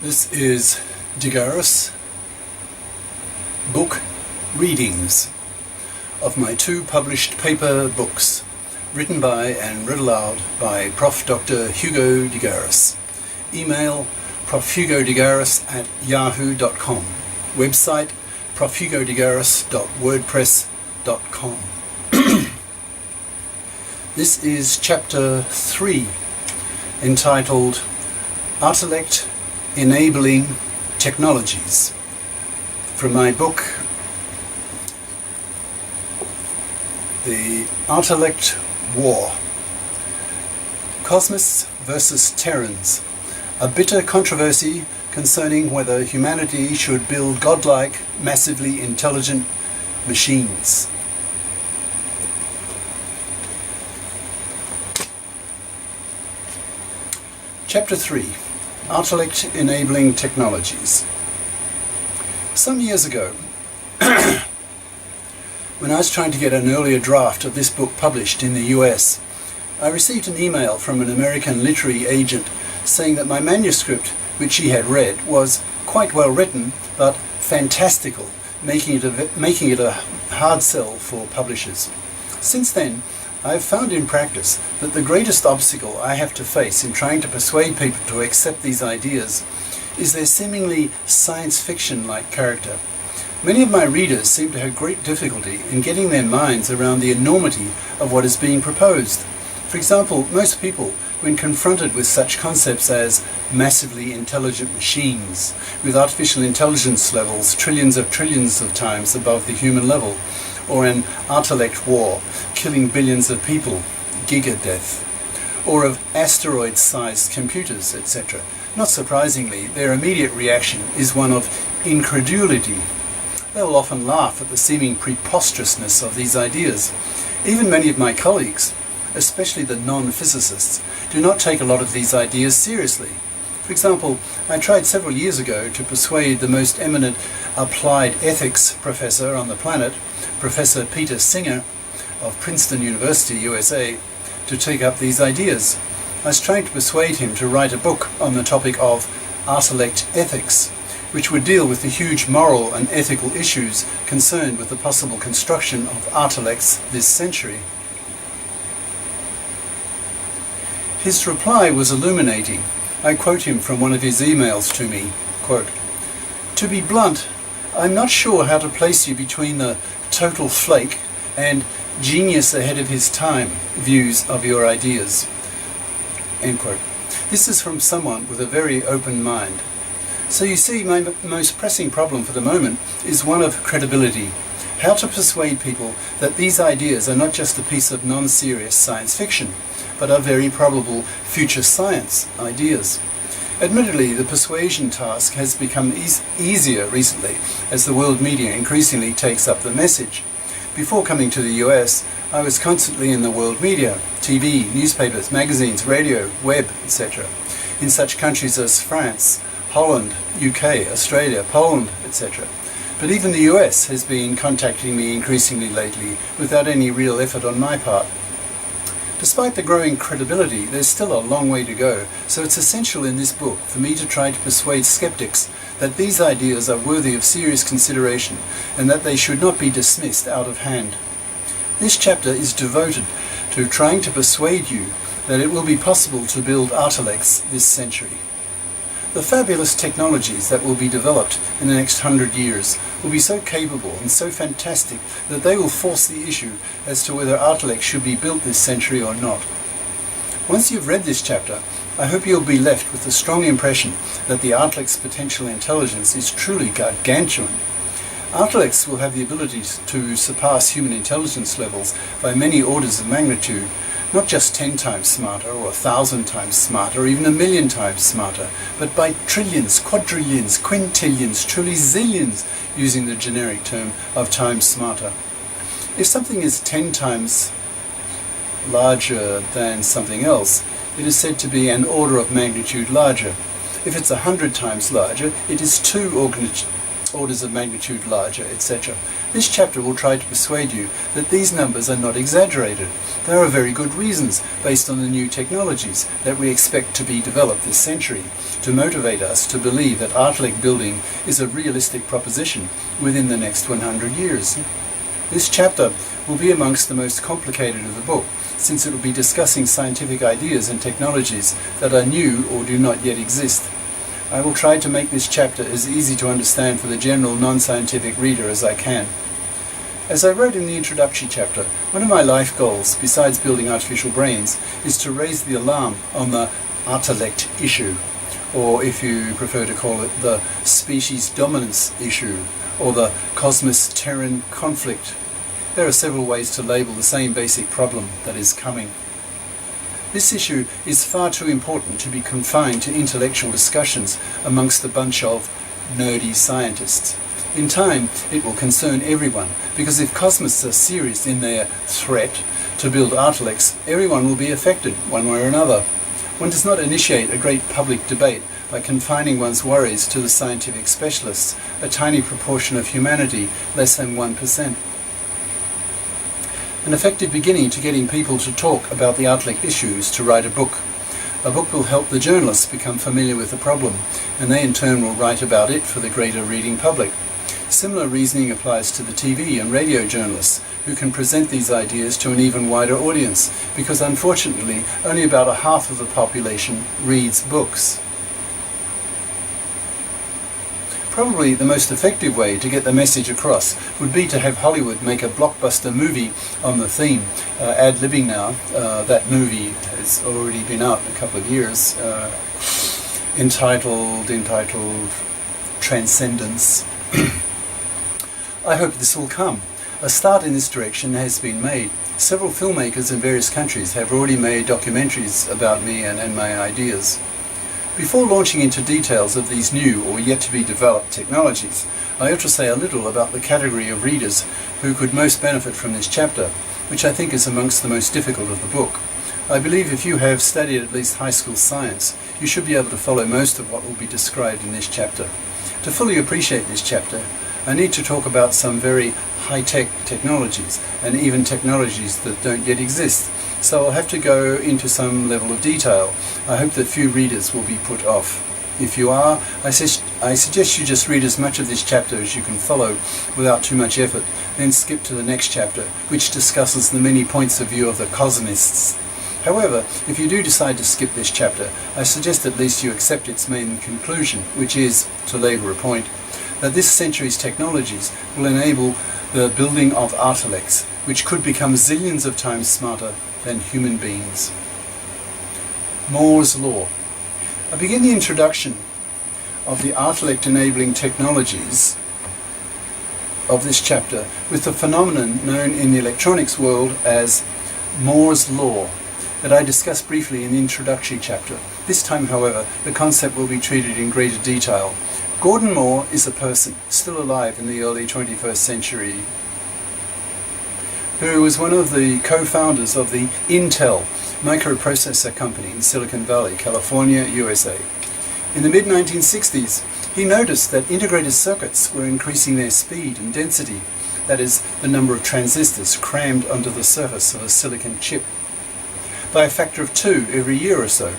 This is Garis book readings of my two published paper books, written by and read aloud by Prof. Dr. Hugo Garis. Email profhugodegaris@yahoo.com. Website profhugodegaris.wordpress.com. This is Chapter 3, entitled Artilect Enabling Technologies, from my book The Artilect War. Cosmists versus Terrans, a bitter controversy concerning whether humanity should build godlike, massively intelligent machines. Chapter 3, Artilect Enabling Technologies. Some years ago, when I was trying to get an earlier draft of this book published in the US, I received an email from an American literary agent saying that my manuscript, which she had read, was quite well written, but fantastical, making it a hard sell for publishers. Since then, I have found in practice that the greatest obstacle I have to face in trying to persuade people to accept these ideas is their seemingly science fiction-like character. Many of my readers seem to have great difficulty in getting their minds around the enormity of what is being proposed. For example, most people, when confronted with such concepts as massively intelligent machines, with artificial intelligence levels trillions of times above the human level, or an Artilect war, killing billions of people, giga-death, or of asteroid-sized computers, etc. Not surprisingly, their immediate reaction is one of incredulity. They will often laugh at the seeming preposterousness of these ideas. Even many of my colleagues, especially the non-physicists, do not take a lot of these ideas seriously. For example, I tried several years ago to persuade the most eminent applied ethics professor on the planet, Professor Peter Singer of Princeton University, USA, to take up these ideas. I was trying to persuade him to write a book on the topic of Artilect ethics, which would deal with the huge moral and ethical issues concerned with the possible construction of Artilects this century. His reply was illuminating. I quote him from one of his emails to me, quote, "To be blunt, I'm not sure how to place you between the total flake and genius ahead of his time views of your ideas." End quote. This is from someone with a very open mind. So you see, my most pressing problem for the moment is one of credibility. How to persuade people that these ideas are not just a piece of non-serious science fiction, but are very probable future science ideas. Admittedly, the persuasion task has become easier recently as the world media increasingly takes up the message. Before coming to the US, I was constantly in the world media, TV, newspapers, magazines, radio, web, etc. in such countries as France, Holland, UK, Australia, Poland, etc. But even the US has been contacting me increasingly lately without any real effort on my part. Despite the growing credibility, there's still a long way to go, so it's essential in this book for me to try to persuade skeptics that these ideas are worthy of serious consideration and that they should not be dismissed out of hand. This chapter is devoted to trying to persuade you that it will be possible to build Artilects this century. The fabulous technologies that will be developed in the next 100 years will be so capable and so fantastic that they will force the issue as to whether Artilect should be built this century or not. Once you've read this chapter, I hope you'll be left with the strong impression that the Artilect's potential intelligence is truly gargantuan. Artilects will have the ability to surpass human intelligence levels by many orders of magnitude, not just 10 times smarter or 1,000 times smarter or even 1,000,000 times smarter, but by trillions, quadrillions, quintillions, truly zillions, using the generic term of times smarter. If something is 10 times larger than something else, it is said to be an order of magnitude larger. If it's 100 times larger, it is 2 orders of magnitude larger, etc. This chapter will try to persuade you that these numbers are not exaggerated. There are very good reasons, based on the new technologies that we expect to be developed this century, to motivate us to believe that Artilect building is a realistic proposition within the next 100 years. This chapter will be amongst the most complicated of the book, since it will be discussing scientific ideas and technologies that are new or do not yet exist. I will try to make this chapter as easy to understand for the general non-scientific reader as I can. As I wrote in the introductory chapter, one of my life goals, besides building artificial brains, is to raise the alarm on the Artilect issue, or if you prefer to call it the species dominance issue, or the Cosmist-Terran conflict. There are several ways to label the same basic problem that is coming. This issue is far too important to be confined to intellectual discussions amongst a bunch of nerdy scientists. In time, it will concern everyone, because if Cosmists are serious in their threat to build Artilects, everyone will be affected, one way or another. One does not initiate a great public debate by confining one's worries to the scientific specialists, a tiny proportion of humanity, less than 1%. An effective beginning to getting people to talk about the Artilect issues to write a book. A book will help the journalists become familiar with the problem, and they in turn will write about it for the greater reading public. Similar reasoning applies to the TV and radio journalists, who can present these ideas to an even wider audience, because unfortunately only about a half of the population reads books. Probably the most effective way to get the message across would be to have Hollywood make a blockbuster movie on the theme. Ad-libbing now, that movie has already been out a couple of years, entitled Transcendence. I hope this will come. A start in this direction has been made. Several filmmakers in various countries have already made documentaries about me and my ideas. Before launching into details of these new or yet to be developed technologies, I ought to say a little about the category of readers who could most benefit from this chapter, which I think is amongst the most difficult of the book. I believe if you have studied at least high school science, you should be able to follow most of what will be described in this chapter. To fully appreciate this chapter, I need to talk about some very high-tech technologies, and even technologies that don't yet exist. So I'll have to go into some level of detail. I hope that few readers will be put off. If you are, I suggest you just read as much of this chapter as you can follow without too much effort, then skip to the next chapter, which discusses the many points of view of the Cosmists. However, if you do decide to skip this chapter, I suggest at least you accept its main conclusion, which is, to labour a point, that this century's technologies will enable the building of Artilects, which could become zillions of times smarter than human beings. Moore's Law. I begin the introduction of the Artilect enabling technologies of this chapter with the phenomenon known in the electronics world as Moore's Law, that I discussed briefly in the introductory chapter. This time, however, the concept will be treated in greater detail. Gordon Moore is a person still alive in the early 21st century who was one of the co-founders of the Intel microprocessor company in Silicon Valley, California, USA. In the mid-1960s, he noticed that integrated circuits were increasing their speed and density, that is, the number of transistors crammed onto the surface of a silicon chip, by a factor of 2 every year or so.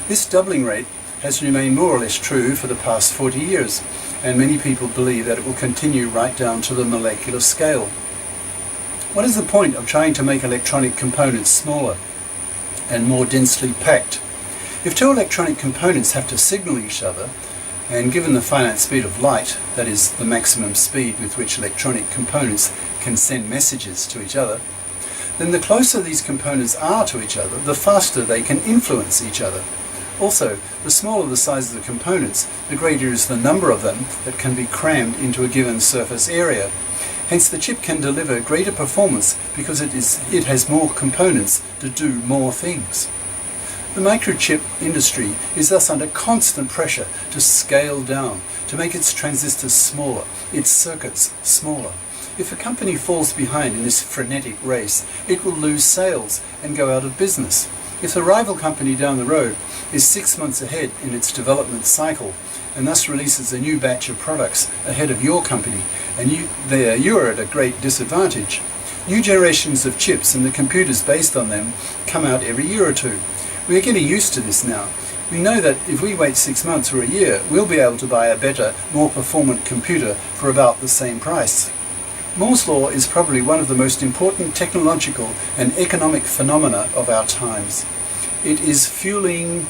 This doubling rate has remained more or less true for the past 40 years, and many people believe that it will continue right down to the molecular scale. What is the point of trying to make electronic components smaller and more densely packed? If two electronic components have to signal each other, and given the finite speed of light, that is, the maximum speed with which electronic components can send messages to each other, then the closer these components are to each other, the faster they can influence each other. Also, the smaller the size of the components, the greater is the number of them that can be crammed into a given surface area. Hence the chip can deliver greater performance because it has more components to do more things. The microchip industry is thus under constant pressure to scale down, to make its transistors smaller, its circuits smaller. If a company falls behind in this frenetic race, it will lose sales and go out of business. If the rival company down the road is 6 months ahead in its development cycle, and thus releases a new batch of products ahead of your company, and you're at a great disadvantage. New generations of chips and the computers based on them come out every year or two. We are getting used to this now. We know that if we wait 6 months or a year, we'll be able to buy a better, more performant computer for about the same price. Moore's Law is probably one of the most important technological and economic phenomena of our times. It is fueling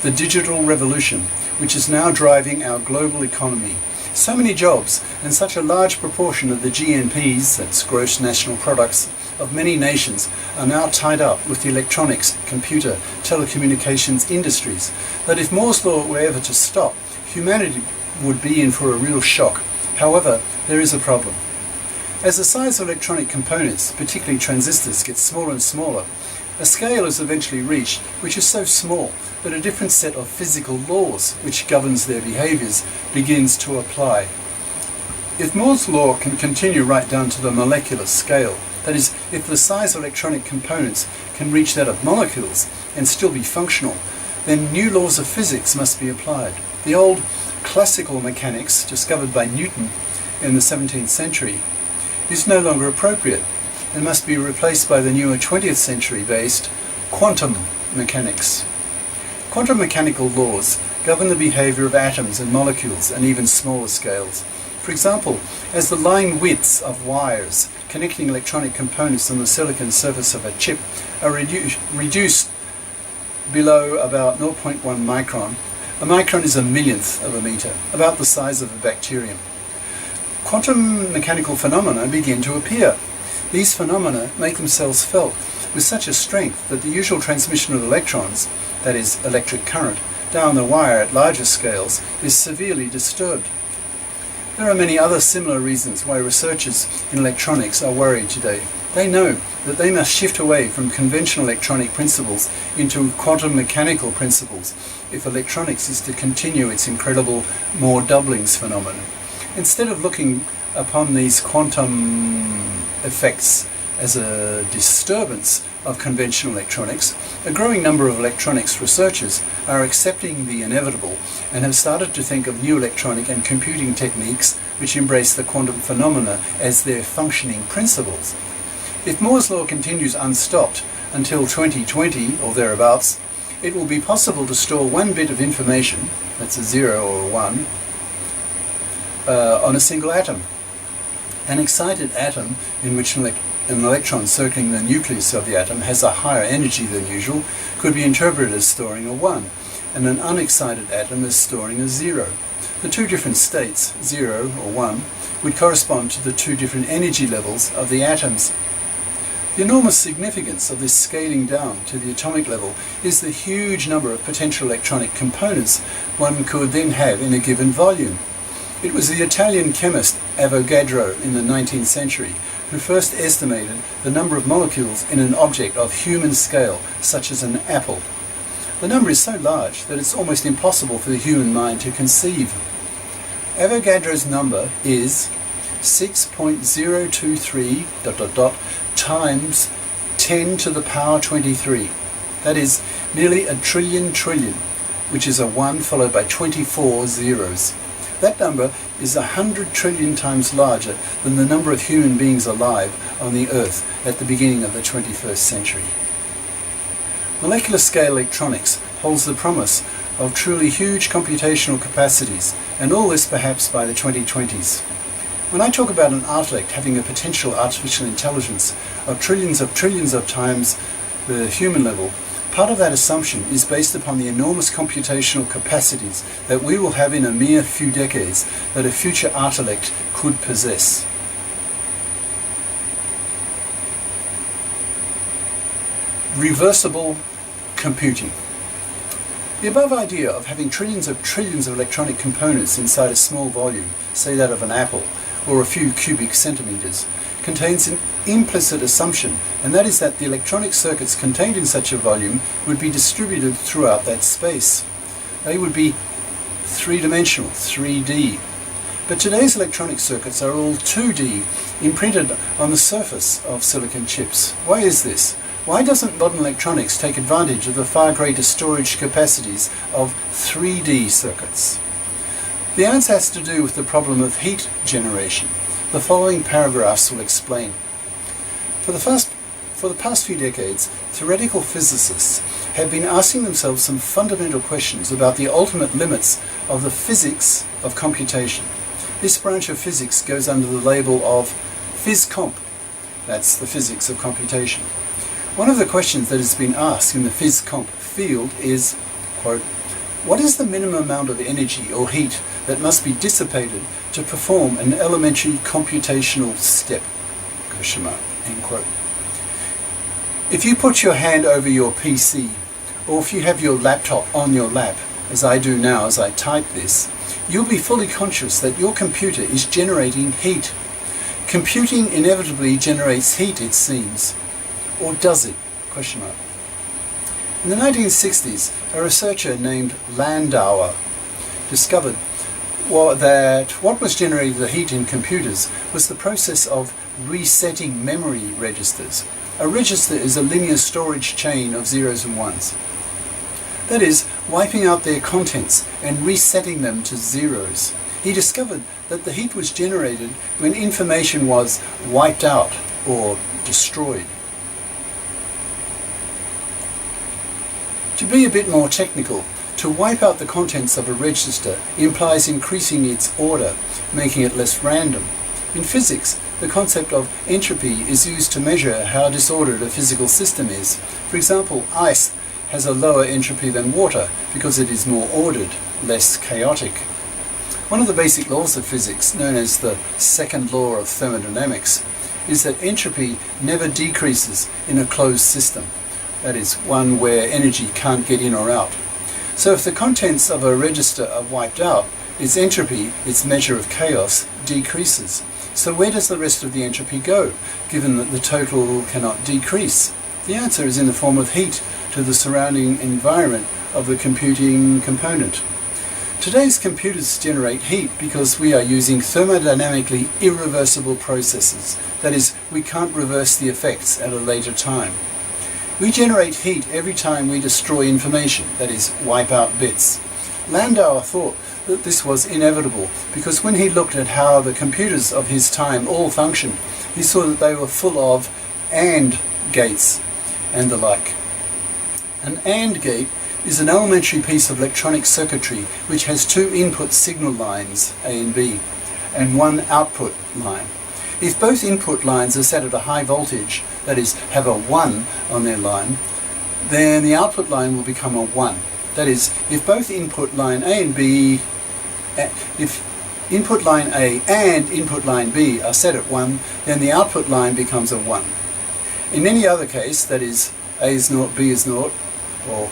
the digital revolution, which is now driving our global economy. So many jobs and such a large proportion of the GNPs, that's gross national products, of many nations are now tied up with the electronics, computer, telecommunications industries that if Moore's Law were ever to stop, humanity would be in for a real shock. However, there is a problem. As the size of electronic components, particularly transistors, gets smaller and smaller, a scale is eventually reached which is so small that a different set of physical laws which governs their behaviors begins to apply. If Moore's Law can continue right down to the molecular scale, that is, if the size of electronic components can reach that of molecules and still be functional, then new laws of physics must be applied. The old classical mechanics, discovered by Newton in the 17th century, is no longer appropriate and must be replaced by the newer 20th century based quantum mechanics. Quantum mechanical laws govern the behavior of atoms and molecules and even smaller scales. For example, as the line widths of wires connecting electronic components on the silicon surface of a chip are reduced below about 0.1 micron, a micron is a millionth of a meter, about the size of a bacterium. Quantum mechanical phenomena begin to appear. These phenomena make themselves felt with such a strength that the usual transmission of electrons, that is, electric current, down the wire at larger scales is severely disturbed. There are many other similar reasons why researchers in electronics are worried today. They know that they must shift away from conventional electronic principles into quantum mechanical principles if electronics is to continue its incredible Moore doublings phenomenon. Instead of looking upon these quantum effects as a disturbance of conventional electronics, a growing number of electronics researchers are accepting the inevitable and have started to think of new electronic and computing techniques which embrace the quantum phenomena as their functioning principles. If Moore's Law continues unstopped until 2020 or thereabouts, it will be possible to store one bit of information, that's a 0 or a 1, on a single atom. An excited atom in which an electron circling the nucleus of the atom has a higher energy than usual could be interpreted as storing a 1, and an unexcited atom as storing a 0. The two different states, 0 or 1, would correspond to the two different energy levels of the atoms. The enormous significance of this scaling down to the atomic level is the huge number of potential electronic components one could then have in a given volume. It was the Italian chemist Avogadro in the 19th century who first estimated the number of molecules in an object of human scale, such as an apple. The number is so large that it's almost impossible for the human mind to conceive. Avogadro's number is 6.023 ... times 10 to the power 23. That is nearly a trillion, which is a 1 followed by 24 zeros. That number is 100 trillion times larger than the number of human beings alive on the Earth at the beginning of the 21st century. Molecular scale electronics holds the promise of truly huge computational capacities, and all this perhaps by the 2020s. When I talk about an Artilect having a potential artificial intelligence of trillions of times the human level, part of that assumption is based upon the enormous computational capacities that we will have in a mere few decades that a future Artilect could possess. Reversible computing. The above idea of having trillions of electronic components inside a small volume, say that of an apple, or a few cubic centimeters, contains an implicit assumption, and that is that the electronic circuits contained in such a volume would be distributed throughout that space. They would be three-dimensional, 3D. But today's electronic circuits are all 2D, imprinted on the surface of silicon chips. Why is this? Why doesn't modern electronics take advantage of the far greater storage capacities of 3D circuits? The answer has to do with the problem of heat generation. The following paragraphs will explain. For the past few decades, theoretical physicists have been asking themselves some fundamental questions about the ultimate limits of the physics of computation. This branch of physics goes under the label of phys-comp. That's the physics of computation. One of the questions that has been asked in the phys-comp field is, quote, what is the minimum amount of energy or heat that must be dissipated to perform an elementary computational step? Question mark, end quote. If you put your hand over your PC, or if you have your laptop on your lap, as I do now as I type this, you'll be fully conscious that your computer is generating heat. Computing inevitably generates heat, it seems. Or does it? Question mark. In the 1960s, a researcher named Landauer discovered that what was generating the heat in computers was the process of resetting memory registers. A register is a linear storage chain of zeros and ones. That is, wiping out their contents and resetting them to zeros. He discovered that the heat was generated when information was wiped out or destroyed. To be a bit more technical, to wipe out the contents of a register implies increasing its order, making it less random. In physics, the concept of entropy is used to measure how disordered a physical system is. For example, ice has a lower entropy than water because it is more ordered, less chaotic. One of the basic laws of physics, known as the second law of thermodynamics, is that entropy never decreases in a closed system. That is, one where energy can't get in or out. So if the contents of a register are wiped out, its entropy, its measure of chaos, decreases. So where does the rest of the entropy go, given that the total cannot decrease? The answer is in the form of heat to the surrounding environment of the computing component. Today's computers generate heat because we are using thermodynamically irreversible processes. That is, we can't reverse the effects at a later time. We generate heat every time we destroy information, that is, wipe out bits. Landauer thought that this was inevitable because when he looked at how the computers of his time all functioned, he saw that they were full of AND gates and the like. An AND gate is an elementary piece of electronic circuitry which has two input signal lines, A and B, and one output line. If both input lines are set at a high voltage, that is, have a 1 on their line, then the output line will become a 1. That is, if both input line A and B, if input line A and input line B are set at 1, then the output line becomes a 1. In any other case, that is, A is 0, B is 0, or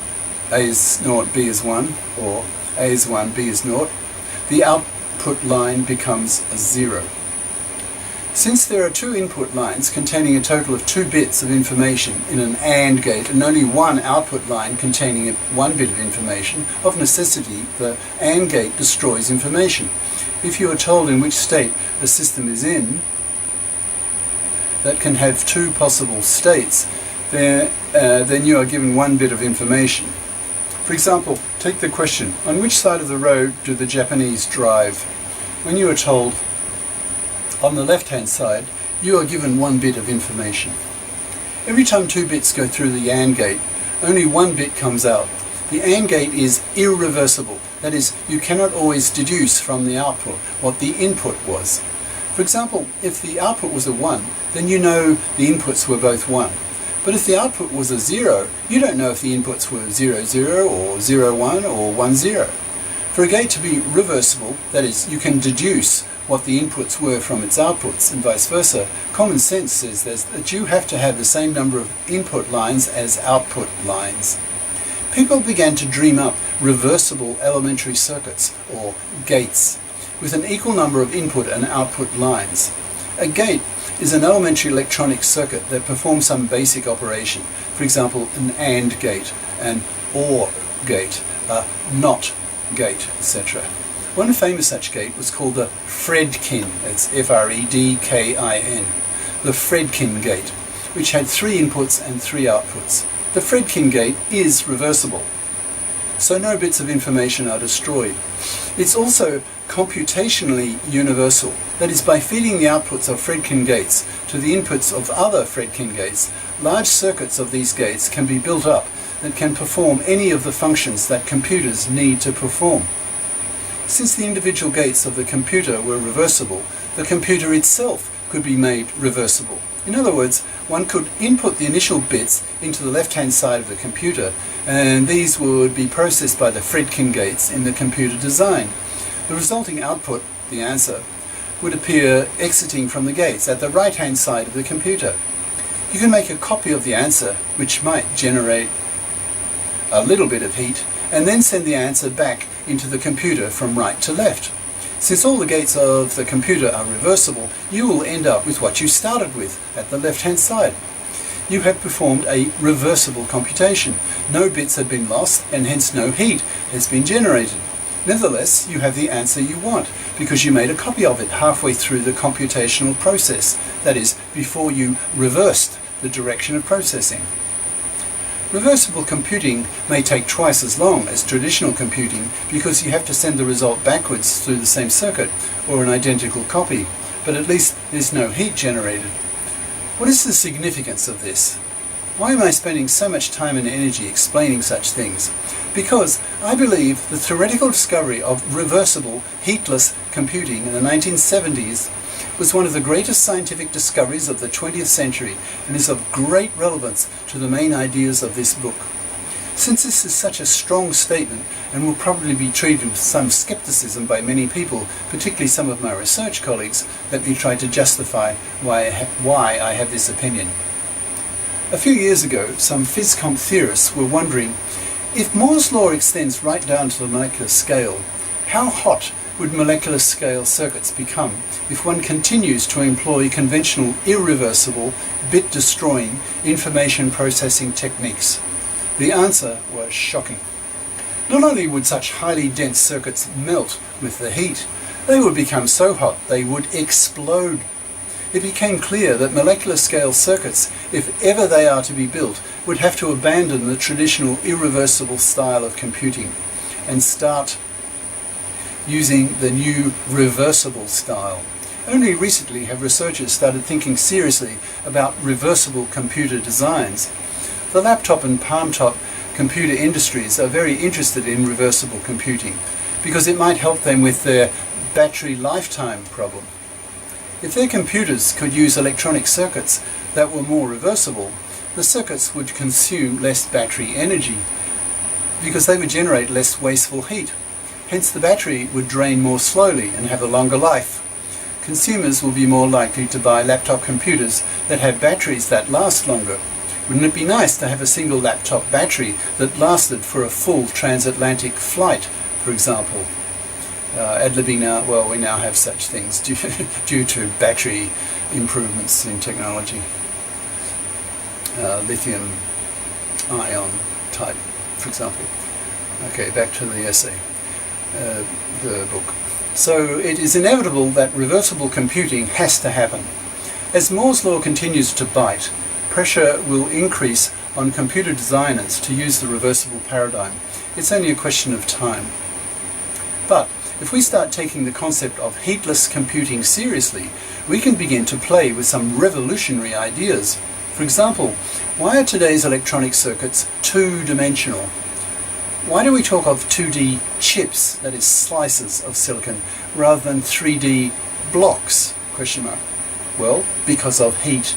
A is 0, B is 1, or A is 1, B is 0, the output line becomes a 0. Since there are two input lines containing a total of 2 bits of information in an AND gate and only one output line containing 1 bit of information, of necessity the AND gate destroys information. If you are told in which state a system is in that can have 2 possible states, then you are given 1 bit of information. For example, take the question, on which side of the road do the Japanese drive? When you are told, on the left-hand side, you are given 1 bit of information. Every time 2 bits go through the AND gate, only 1 bit comes out. The AND gate is irreversible. That is, you cannot always deduce from the output what the input was. For example, if the output was a 1, then you know the inputs were both 1. But if the output was a 0, you don't know if the inputs were 0, 0 or 0, 1 or 1, 0. For a gate to be reversible, that is, you can deduce what the inputs were from its outputs and vice versa, common sense says that you have to have the same number of input lines as output lines. People began to dream up reversible elementary circuits, or gates, with an equal number of input and output lines. A gate is an elementary electronic circuit that performs some basic operation. For example, an AND gate, an OR gate, a NOT gate, etc. One famous such gate was called the Fredkin, that's Fredkin, the Fredkin gate. which had 3 inputs and 3 outputs. The Friedkin gate is reversible, so no bits of information are destroyed. It's also computationally universal. That is, by feeding the outputs of Friedkin gates to the inputs of other Friedkin gates, large circuits of these gates can be built up that can perform any of the functions that computers need to perform. Since the individual gates of the computer were reversible, the computer itself could be made reversible. In other words, one could input the initial bits into the left-hand side of the computer, and these would be processed by the Friedkin gates in the computer design. The resulting output, the answer, would appear exiting from the gates at the right-hand side of the computer. You can make a copy of the answer, which might generate a little bit of heat, and then send the answer back into the computer from right to left. Since all the gates of the computer are reversible, you will end up with what you started with at the left-hand side. You have performed a reversible computation. No bits have been lost, and hence no heat has been generated. Nevertheless, you have the answer you want, because you made a copy of it halfway through the computational process, that is, before you reversed the direction of processing. Reversible computing may take twice as long as traditional computing because you have to send the result backwards through the same circuit or an identical copy, but at least there's no heat generated. What is the significance of this? Why am I spending so much time and energy explaining such things? Because I believe the theoretical discovery of reversible, heatless computing in the 1970s was one of the greatest scientific discoveries of the 20th century and is of great relevance to the main ideas of this book. Since this is such a strong statement and will probably be treated with some skepticism by many people, particularly some of my research colleagues, let me try to justify why I have this opinion. A few years ago, some phys-comp theorists were wondering, if Moore's law extends right down to the molecular scale, how hot would molecular scale circuits become if one continues to employ conventional, irreversible, bit-destroying information processing techniques? The answer was shocking. Not only would such highly dense circuits melt with the heat, they would become so hot they would explode. It became clear that molecular scale circuits, if ever they are to be built, would have to abandon the traditional irreversible style of computing and start using the new reversible style. Only recently have researchers started thinking seriously about reversible computer designs. The laptop and palm-top computer industries are very interested in reversible computing because it might help them with their battery lifetime problem. If their computers could use electronic circuits that were more reversible, the circuits would consume less battery energy because they would generate less wasteful heat. Hence the battery would drain more slowly and have a longer life. Consumers will be more likely to buy laptop computers that have batteries that last longer. Wouldn't it be nice to have a single laptop battery that lasted for a full transatlantic flight, for example? We now have such things due to battery improvements in technology. Lithium ion type, for example. Okay, back to the essay. The book. So it is inevitable that reversible computing has to happen. As Moore's law continues to bite, pressure will increase on computer designers to use the reversible paradigm. It's only a question of time. But if we start taking the concept of heatless computing seriously, we can begin to play with some revolutionary ideas. For example, why are today's electronic circuits two-dimensional? Why do we talk of 2D chips, that is slices of silicon, rather than 3D blocks? Well, because of heat.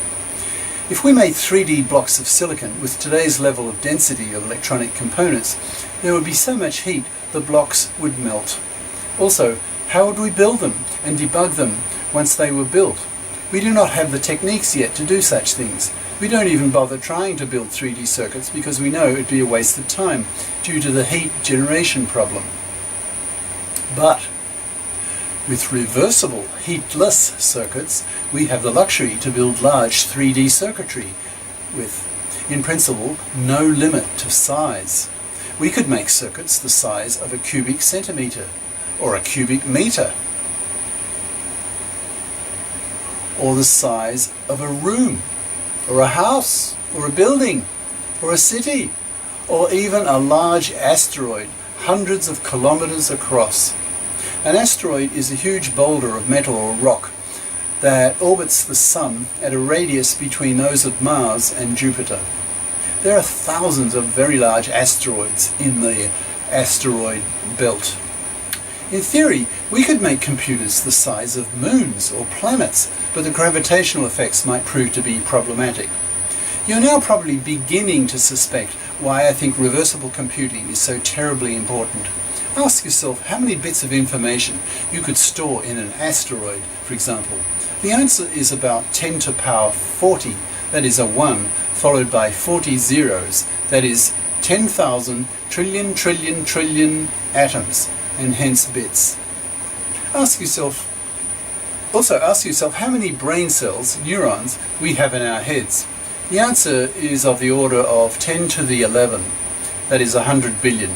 If we made 3D blocks of silicon with today's level of density of electronic components, there would be so much heat the blocks would melt. Also, how would we build them and debug them once they were built? We do not have the techniques yet to do such things. We don't even bother trying to build 3D circuits because we know it would be a waste of time due to the heat generation problem. But with reversible, heatless circuits, we have the luxury to build large 3D circuitry with, in principle, no limit to size. We could make circuits the size of a cubic centimeter, or a cubic meter, or the size of a room. or a house, or a building, or a city, or even a large asteroid hundreds of kilometers across. An asteroid is a huge boulder of metal or rock that orbits the Sun at a radius between those of Mars and Jupiter. There are thousands of very large asteroids in the asteroid belt. In theory, we could make computers the size of moons or planets, but the gravitational effects might prove to be problematic. You're now probably beginning to suspect why I think reversible computing is so terribly important. Ask yourself how many bits of information you could store in an asteroid, for example. The answer is about 10 to the power 40, that is a 1, followed by 40 zeros, that is 10,000 trillion atoms, and hence bits. Ask yourself how many brain cells, neurons, we have in our heads. The answer is of the order of 10 to the 11, that is 100 billion.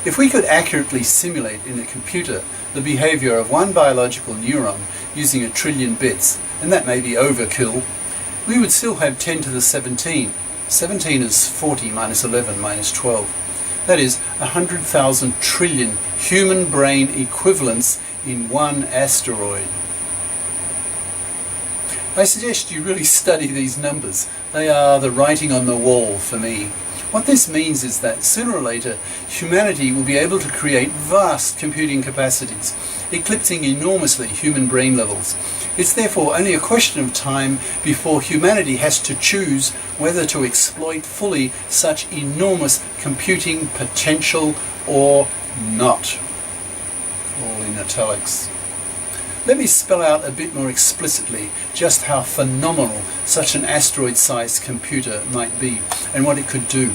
If we could accurately simulate in a computer the behavior of one biological neuron using 1 trillion bits, and that may be overkill, we would still have 10 to the 17. 17 is 40 minus 11 minus 12. That is 100,000 trillion human brain equivalents in one asteroid. I suggest you really study these numbers. They are the writing on the wall for me. What this means is that sooner or later humanity will be able to create vast computing capacities, eclipsing enormously human brain levels. It's therefore only a question of time before humanity has to choose whether to exploit fully such enormous computing potential or not. All in italics. Let me spell out a bit more explicitly just how phenomenal such an asteroid-sized computer might be and what it could do.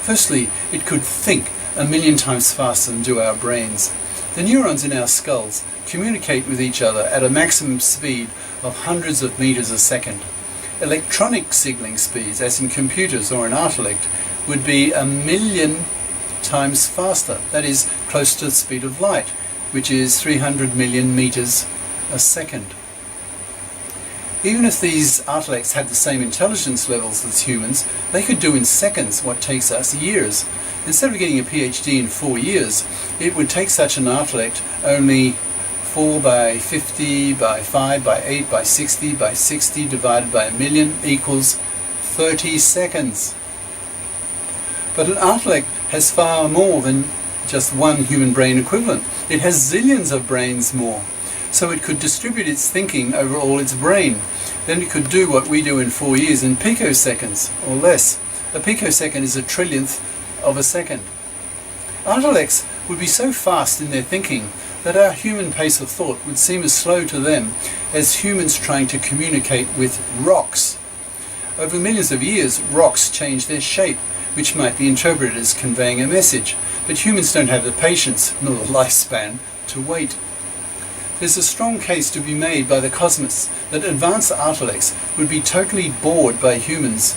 Firstly, it could think 1,000,000 times faster than do our brains. The neurons in our skulls communicate with each other at a maximum speed of hundreds of meters a second. Electronic signaling speeds, as in computers or in Artilect, would be 1,000,000 times faster. That is close to the speed of light, which is 300 million meters a second. Even if these Artilects had the same intelligence levels as humans, they could do in seconds what takes us years. Instead of getting a PhD in 4 years, it would take such an Artilect only 4 by 50 by 5 by 8 by 60 by 60 divided by 1,000,000 equals 30 seconds. But an Artilect has far more than just one human brain equivalent. It has zillions of brains more. So it could distribute its thinking over all its brain. Then it could do what we do in 4 years in picoseconds, or less. A picosecond is 1/trillionth of a second. Artilects would be so fast in their thinking that our human pace of thought would seem as slow to them as humans trying to communicate with rocks. Over millions of years, rocks change their shape, which might be interpreted as conveying a message, but humans don't have the patience, nor the lifespan, to wait. There's a strong case to be made by the Cosmists that advanced Artilects would be totally bored by humans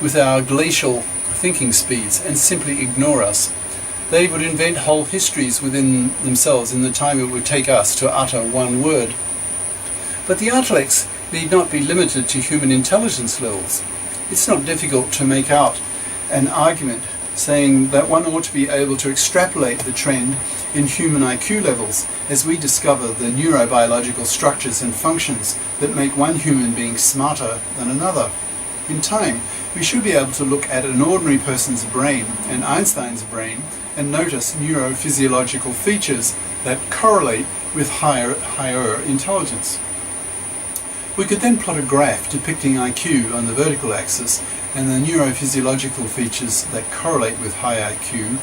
with our glacial thinking speeds and simply ignore us. They would invent whole histories within themselves in the time it would take us to utter one word. But the Artilects need not be limited to human intelligence levels. It's not difficult to make out an argument saying that one ought to be able to extrapolate the trend in human IQ levels as we discover the neurobiological structures and functions that make one human being smarter than another. In time, we should be able to look at an ordinary person's brain and Einstein's brain and notice neurophysiological features that correlate with higher intelligence. We could then plot a graph depicting IQ on the vertical axis and the neurophysiological features that correlate with high IQ.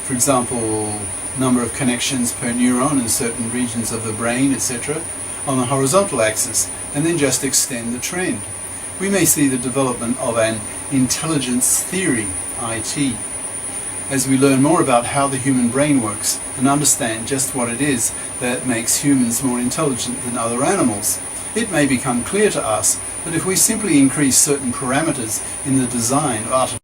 For example, number of connections per neuron in certain regions of the brain, etc., on the horizontal axis, and then just extend the trend. We may see the development of an intelligence theory, IT, as we learn more about how the human brain works and understand just what it is that makes humans more intelligent than other animals. It may become clear to us that if we simply increase certain parameters in the design of artificial